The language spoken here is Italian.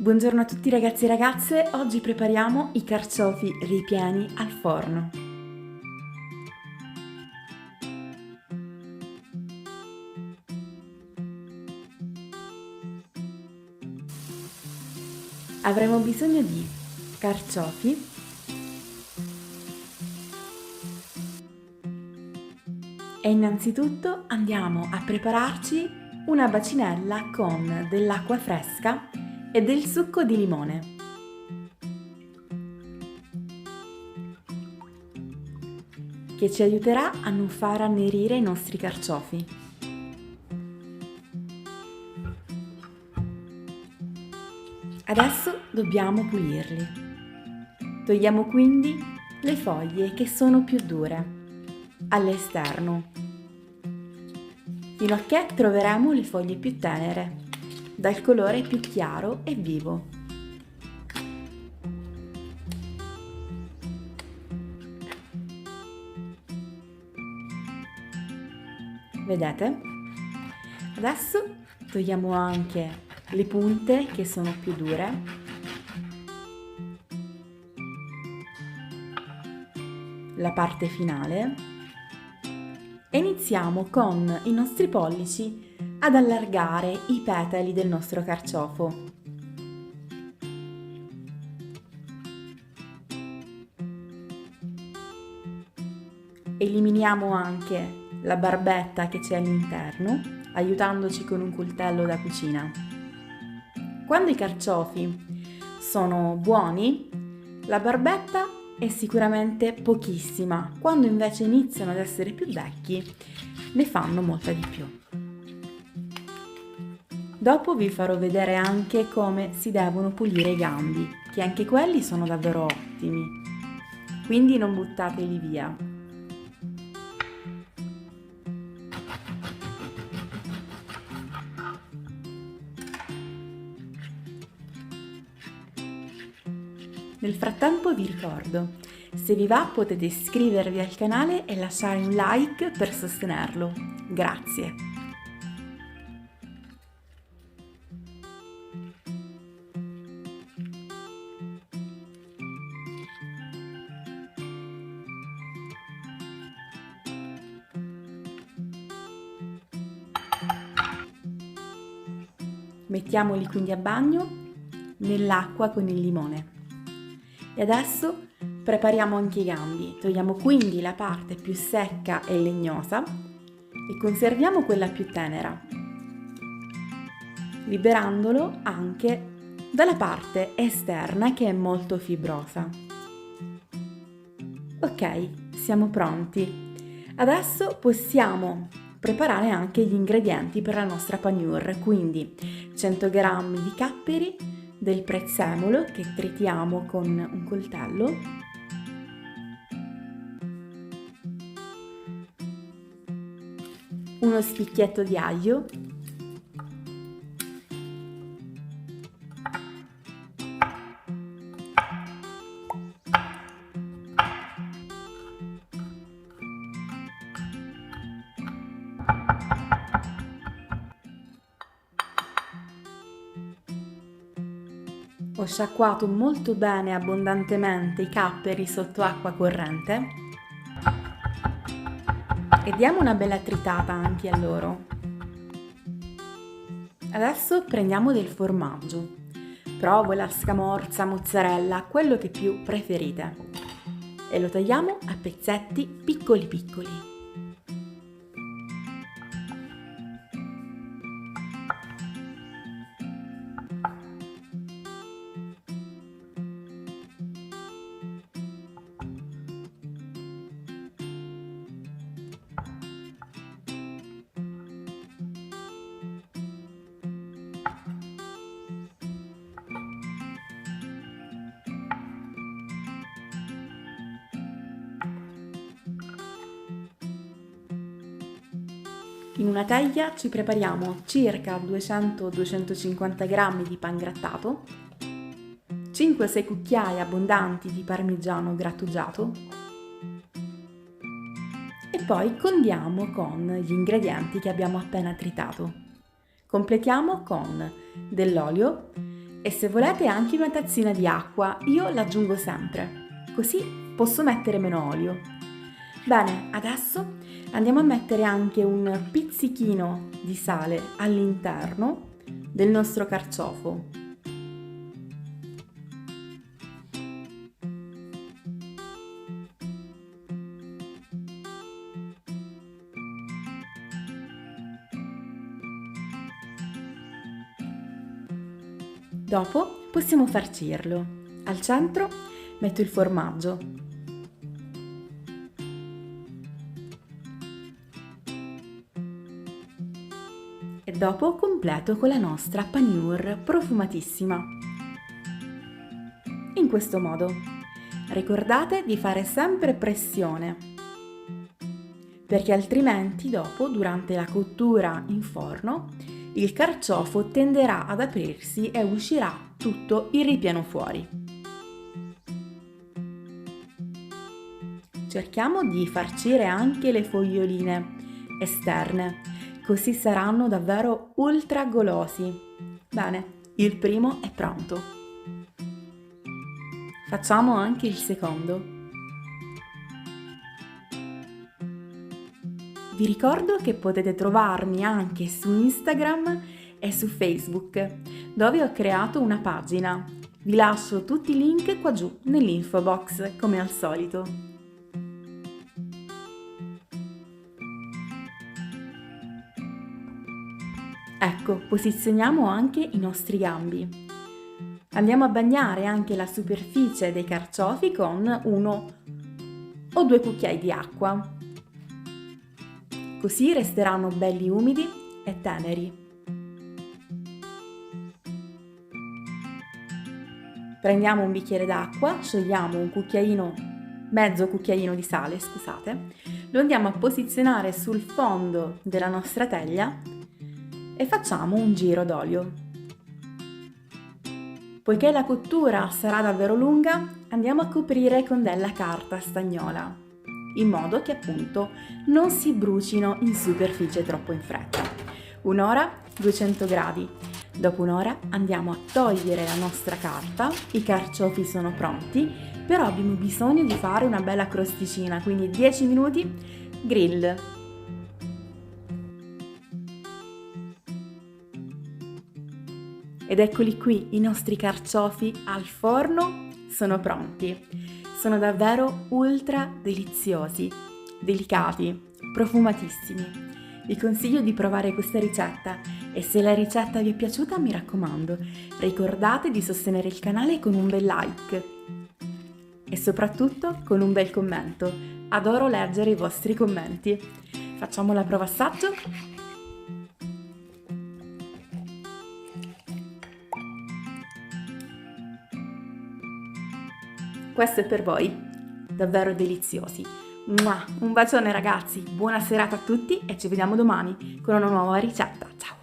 Buongiorno a tutti ragazzi e ragazze, oggi prepariamo i carciofi ripieni al forno. Avremo bisogno di carciofi, e innanzitutto andiamo a prepararci una bacinella con dell'acqua fresca e del succo di limone. Che ci aiuterà a non far annerire i nostri carciofi. Adesso dobbiamo pulirli. Togliamo quindi le foglie che sono più dure all'esterno, fino a che troveremo le foglie più tenere, dal colore più chiaro e vivo. Vedete? Adesso togliamo anche le punte che sono più dure, la parte finale, e iniziamo con i nostri pollici ad allargare i petali del nostro carciofo. Eliminiamo anche la barbetta che c'è all'interno, aiutandoci con un coltello da cucina. Quando i carciofi sono buoni, la barbetta è sicuramente pochissima, quando invece iniziano ad essere più vecchi ne fanno molta di più. Dopo vi farò vedere anche come si devono pulire i gambi, che anche quelli sono davvero ottimi, quindi non buttateli via. Nel frattempo vi ricordo, se vi va potete iscrivervi al canale e lasciare un like per sostenerlo. Grazie! Mettiamoli quindi a bagno nell'acqua con il limone. E adesso prepariamo anche i gambi. Togliamo quindi la parte più secca e legnosa e conserviamo quella più tenera, liberandolo anche dalla parte esterna che è molto fibrosa. Ok, siamo pronti. Adesso possiamo preparare anche gli ingredienti per la nostra panure, quindi 100 g di capperi, del prezzemolo che tritiamo con un coltello, uno spicchietto di aglio, ho sciacquato molto bene e abbondantemente i capperi sotto acqua corrente e diamo una bella tritata anche a loro. Adesso prendiamo del formaggio, provola, scamorza, mozzarella, quello che più preferite, e lo tagliamo a pezzetti piccoli piccoli. In una teglia ci prepariamo circa 200-250 g di pangrattato, 5-6 cucchiai abbondanti di parmigiano grattugiato e poi condiamo con gli ingredienti che abbiamo appena tritato. Completiamo con dell'olio E se volete anche una tazzina di acqua, io l'aggiungo sempre, così posso mettere meno olio. Bene, adesso andiamo a mettere anche un pizzichino di sale all'interno del nostro carciofo. Dopo possiamo farcirlo. Al centro metto il formaggio. E dopo completo con la nostra panure profumatissima. In questo modo. Ricordate di fare sempre pressione, perché altrimenti dopo, durante la cottura in forno, il carciofo tenderà ad aprirsi e uscirà tutto il ripieno fuori. Cerchiamo di farcire anche le foglioline esterne, così saranno davvero ultra golosi. Bene, il primo è pronto. Facciamo anche il secondo. Vi ricordo che potete trovarmi anche su Instagram e su Facebook, dove ho creato una pagina. Vi lascio tutti i link qua giù nell'info box, come al solito. Ecco, posizioniamo anche i nostri gambi. Andiamo a bagnare anche la superficie dei carciofi con 1 o 2 cucchiai di acqua. Così resteranno belli umidi e teneri. Prendiamo un bicchiere d'acqua, sciogliamo mezzo cucchiaino di sale, scusate, lo andiamo a posizionare sul fondo della nostra teglia e facciamo un giro d'olio. Poiché la cottura sarà davvero lunga, andiamo a coprire con della carta stagnola, in modo che appunto non si brucino in superficie troppo in fretta. Un'ora, 200 gradi. Dopo un'ora andiamo a togliere la nostra carta, i carciofi sono pronti, però abbiamo bisogno di fare una bella crosticina, quindi 10 minuti grill. Ed eccoli qui, i nostri carciofi al forno sono pronti. Sono davvero ultra deliziosi, delicati, profumatissimi. Vi consiglio di provare questa ricetta e se la ricetta vi è piaciuta, mi raccomando, ricordate di sostenere il canale con un bel like e soprattutto con un bel commento. Adoro leggere i vostri commenti. Facciamo la prova assaggio? Questo è per voi, davvero deliziosi. Un bacione ragazzi, buona serata a tutti e ci vediamo domani con una nuova ricetta. Ciao!